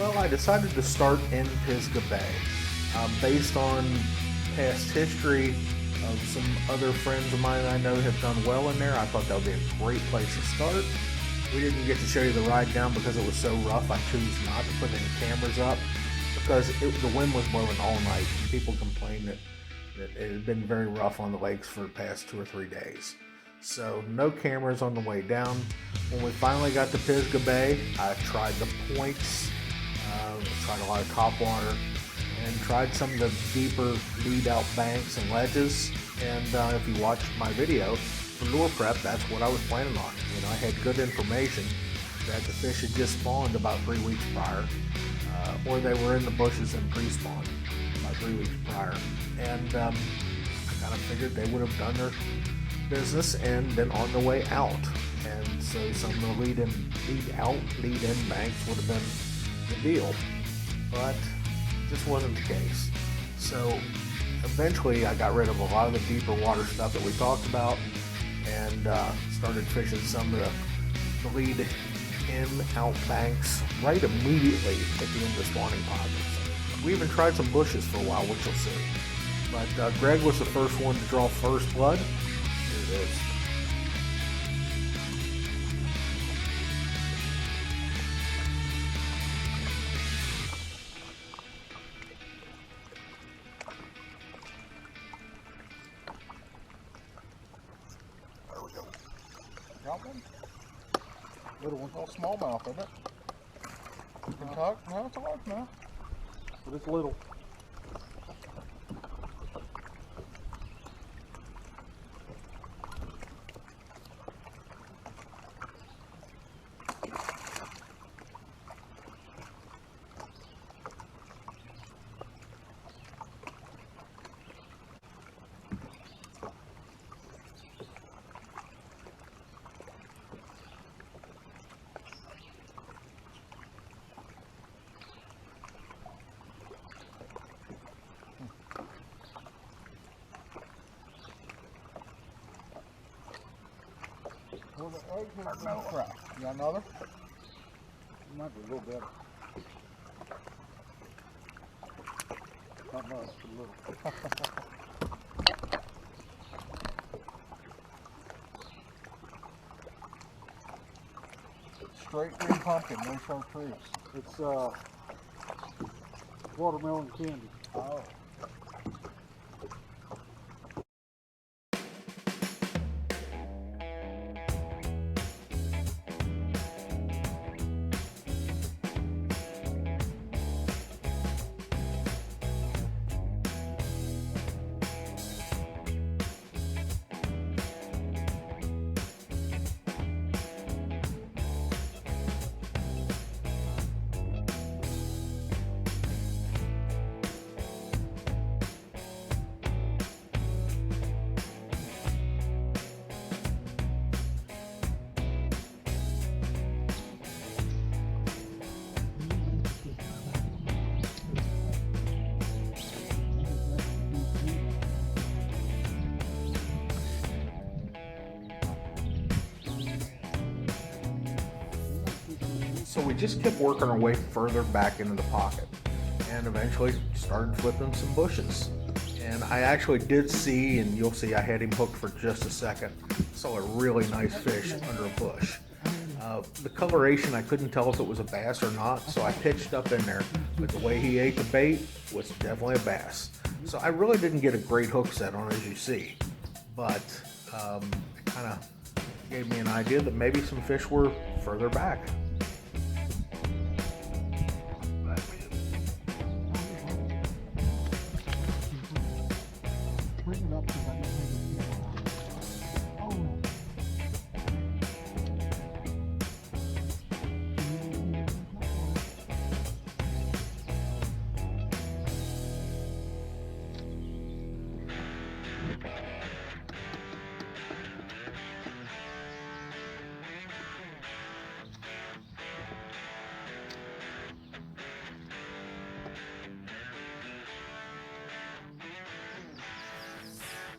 Well, I decided to start in Pisgah Bay. Based on past history of some other friends of mine I know have done well in there, I thought that would be a great place to start. We didn't get to show you the ride down because it was so rough. I chose not to put any cameras up because the wind was blowing all night. People complained that it had been very rough on the lakes for the past 2 or 3 days. So no cameras on the way down. When we finally got to Pisgah Bay, I tried the points, tried a lot of top water, and tried some of the deeper lead out banks and ledges. And if you watched my video for lure prep, that's what I was planning on. I had good information that the fish had just spawned about 3 weeks prior, or they were in the bushes and pre-spawn about 3 weeks prior. And I kind of figured they would have done their business and been on the way out. And so some of the lead in banks would have been the deal. But this wasn't the case. So eventually I got rid of a lot of the deeper water stuff that we talked about and started fishing some of the lead in out banks right immediately at the end of the spawning pockets. We even tried some bushes for a while, which you'll see. But Greg was the first one to draw first blood. Here it is. Got one? Little one. Oh, smallmouth, isn't it? You can talk? No, it's a largemouth. But it's little. Well, the egg has been cracked. You got another? It might be a little better. Not much, but a little. Straight green pumpkin, no chartreuse. It's watermelon candy. Oh. So we just kept working our way further back into the pocket and eventually started flipping some bushes. And I actually did see, and you'll see I had him hooked for just a second, saw a really nice fish under a bush. The coloration, I couldn't tell if it was a bass or not, so I pitched up in there, but the way he ate the bait was definitely a bass. So I really didn't get a great hook set on, as you see, but it kind of gave me an idea that maybe some fish were further back.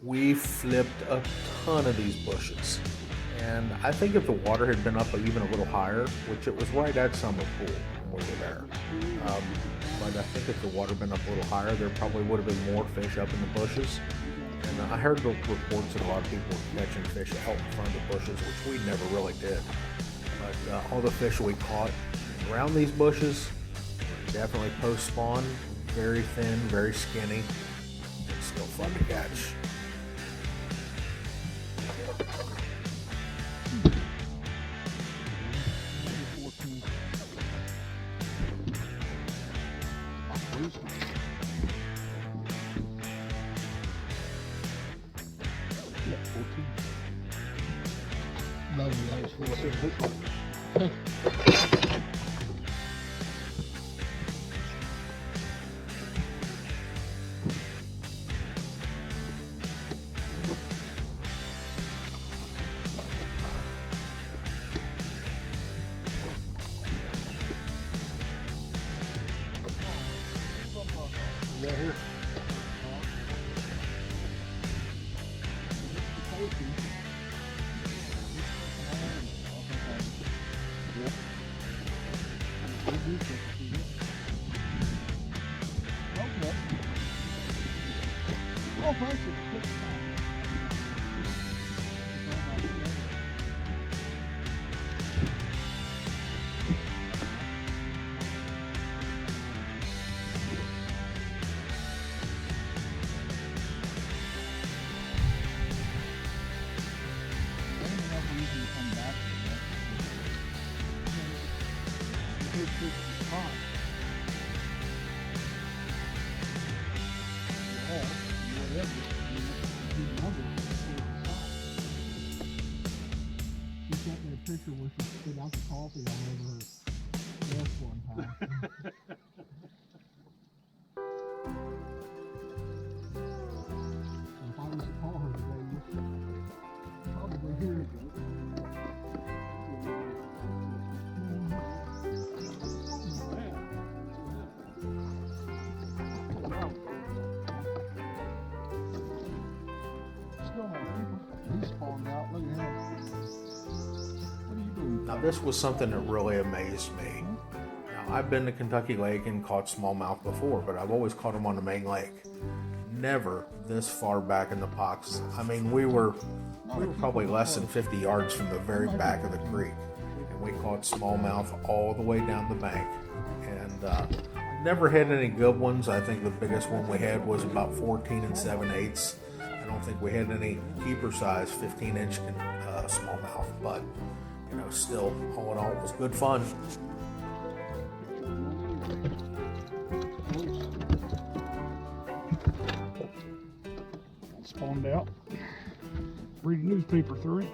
We flipped a ton of these bushes, and I think if the water had been up even a little higher, which it was right at Summer Pool we were there. But I think if the water had been up a little higher, there probably would have been more fish up in the bushes. And I heard the reports that a lot of people were catching fish out in front of the bushes, which we never really did. But all the fish we caught around these bushes, definitely post-spawn, very thin, very skinny, still fun to catch. Right here. Picture where she spit out the coffee all over her desk one time. If I was to call her today, you should probably hear it. Still have people. He spawned out. Look at him. Now this was something that really amazed me. Now I've been to Kentucky Lake and caught smallmouth before, but I've always caught them on the main lake. Never this far back in the pox. I mean, we were probably less than 50 yards from the very back of the creek, and we caught smallmouth all the way down the bank. And never had any good ones. I think the biggest one we had was about 14 7/8. I don't think we had any keeper size 15-inch smallmouth, but you know, still, all in all, it was good fun. Spawned out. Read the newspaper through it.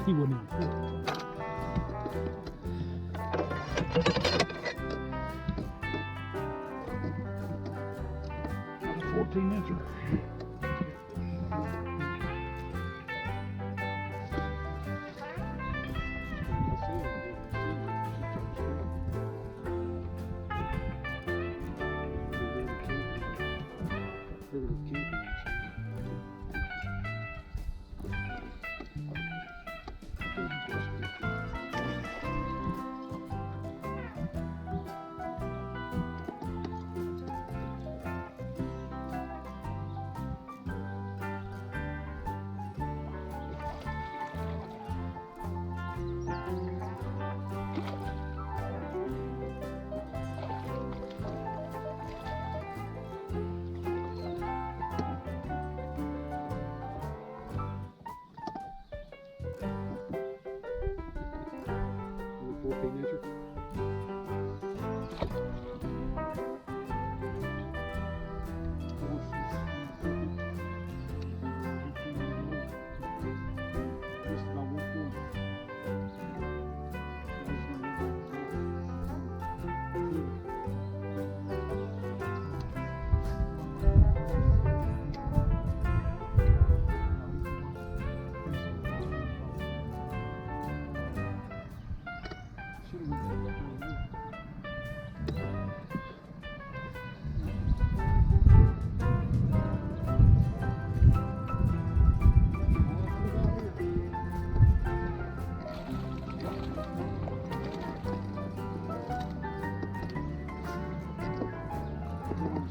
He wouldn't even fit. That's a 14-incher.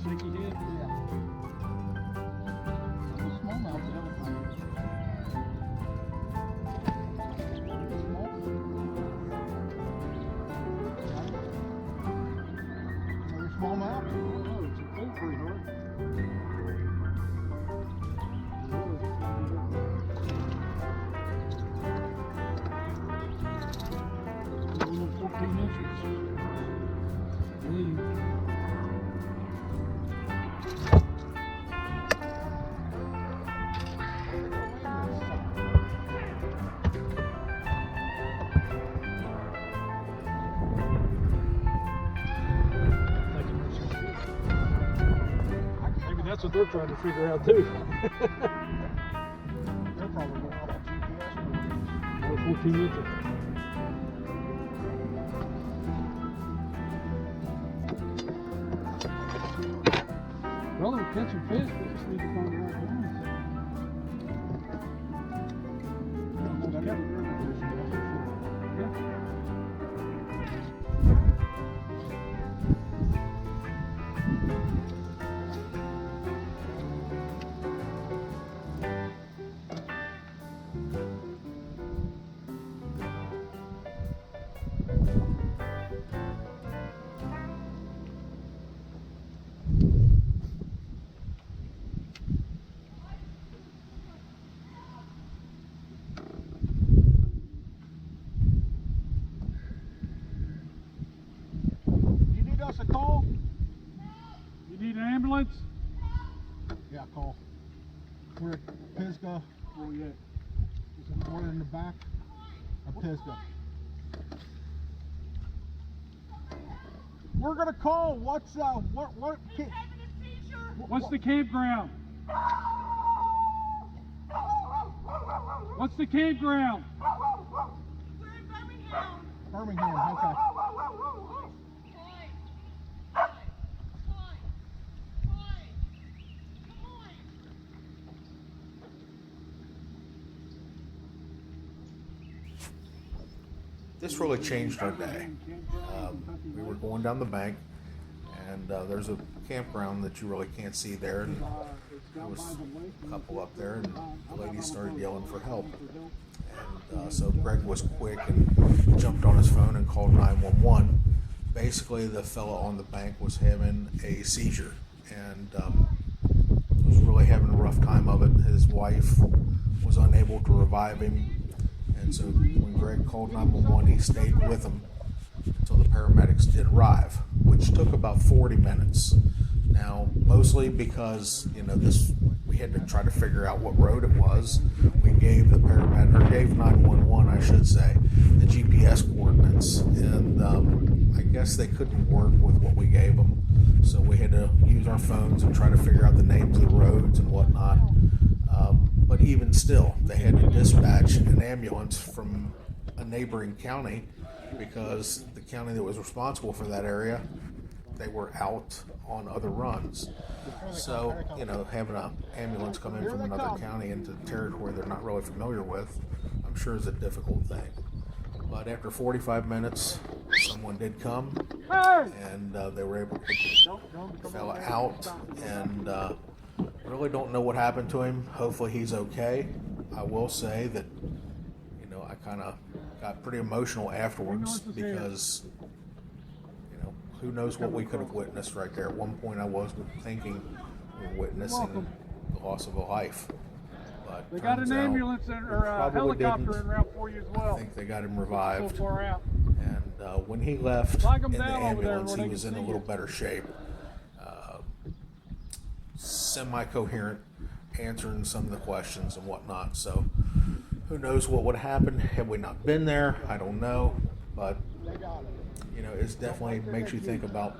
Shaky head? Yeah. Smallmouth. Small. Another smallmouth. Oh, it's a full pretty hard. A little 14 inches. Lean. Maybe that's what they're trying to figure out too. They're probably going off of GPS. Another 14 inches. Well, they're catching fish. We just need to find the right one. You need us a call? You need an ambulance? Yeah, call. We're at Pisgah. Where we at? We're in the back of Pisgah. We're gonna call. What's what? What's the campground? What's the campground? We're in Birmingham. Birmingham. Okay. This really changed our day. We were going down the bank, and there's a campground that you really can't see there. And there was a couple up there, and the lady started yelling for help. And so Greg was quick and jumped on his phone and called 911. Basically, the fella on the bank was having a seizure and was really having a rough time of it. His wife was unable to revive him. And so when Greg called 911, he stayed with him until the paramedics did arrive, which took about 40 minutes. Now, mostly because, we had to try to figure out what road it was. We gave the paramedic, or gave 911, I should say, the GPS coordinates. And I guess they couldn't work with what we gave them. So we had to use our phones and try to figure out the names of the roads and whatnot. But even still, they had to dispatch an ambulance from a neighboring county because the county that was responsible for that area, they were out on other runs. So, having an ambulance come in from another county into territory they're not really familiar with, I'm sure is a difficult thing. But after 45 minutes, someone did come, and they were able to get the fella out, and really don't know what happened to him. Hopefully he's okay. I will say that, I kind of got pretty emotional afterwards because, who knows what we could have witnessed right there. At one point I was thinking we were witnessing the loss of a life. But They got an ambulance or a helicopter en route for you as well. I think they got him revived. So far out. And when he left Flag 'em in the down over there ambulance, where he they was can in a see little you. better shape. Semi-coherent, answering some of the questions and whatnot. So who knows what would happen had we not been there? I don't know. But, it's definitely makes you think about,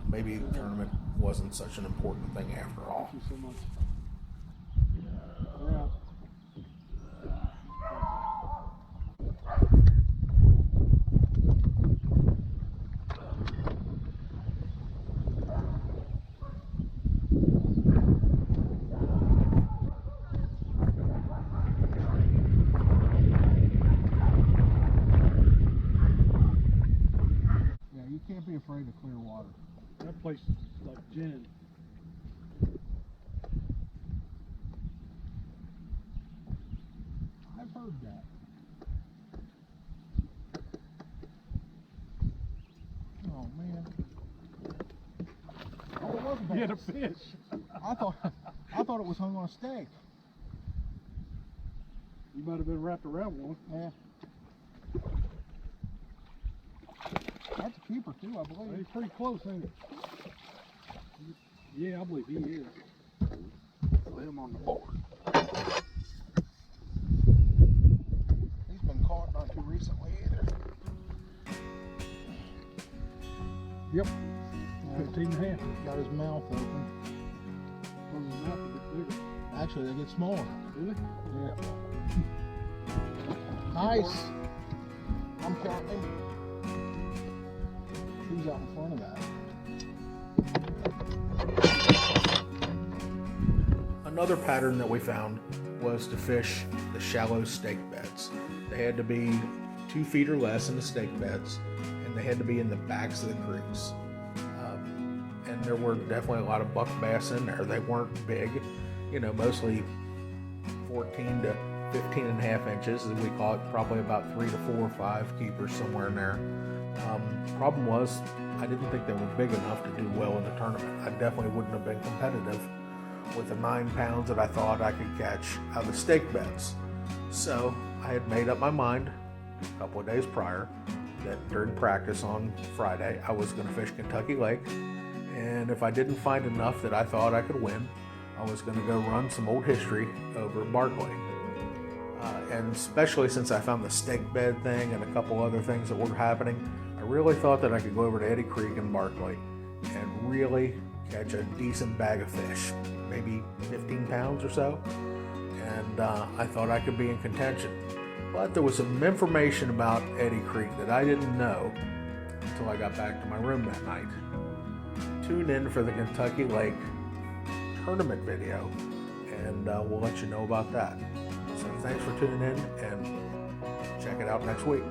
maybe the tournament wasn't such an important thing after all. Thank you so much. We're out. Yeah, you can't be afraid of clear water. Yep. place like Jen. I've heard that. Oh man. Oh, it was a You had a bass. fish. I thought it was hung on a stake. You might have been wrapped around one. Yeah. That's a keeper too, I He's believe. pretty close, ain't it? Yeah, I believe he is. Put him on the board. He's been caught not too recently either. Yep. 15 and a half. Got his mouth open. Close his mouth a bit bigger. Actually, they get smaller. Really? Yeah. Nice. I'm counting him. Who's out in front of that? Another pattern that we found was to fish the shallow stake beds. They had to be 2 feet or less in the stake beds, and they had to be in the backs of the creeks. And there were definitely a lot of buck bass in there. They weren't big, mostly 14 to 15 and a half inches, as we call it, probably about 3 to 4 or 5 keepers somewhere in there. Problem was, I didn't think they were big enough to do well in the tournament. I definitely wouldn't have been competitive with the 9 pounds that I thought I could catch out of the stake beds. So I had made up my mind a couple of days prior that during practice on Friday, I was going to fish Kentucky Lake. And if I didn't find enough that I thought I could win, I was going to go run some old history over at Barkley. And especially since I found the stake bed thing and a couple other things that were happening, I really thought that I could go over to Eddy Creek in Barkley and really catch a decent bag of fish, maybe 15 pounds or so. And I thought I could be in contention. But there was some information about Eddy Creek that I didn't know until I got back to my room that night. Tune in for the Kentucky Lake tournament video, and we'll let you know about that. So thanks for tuning in, and check it out next week.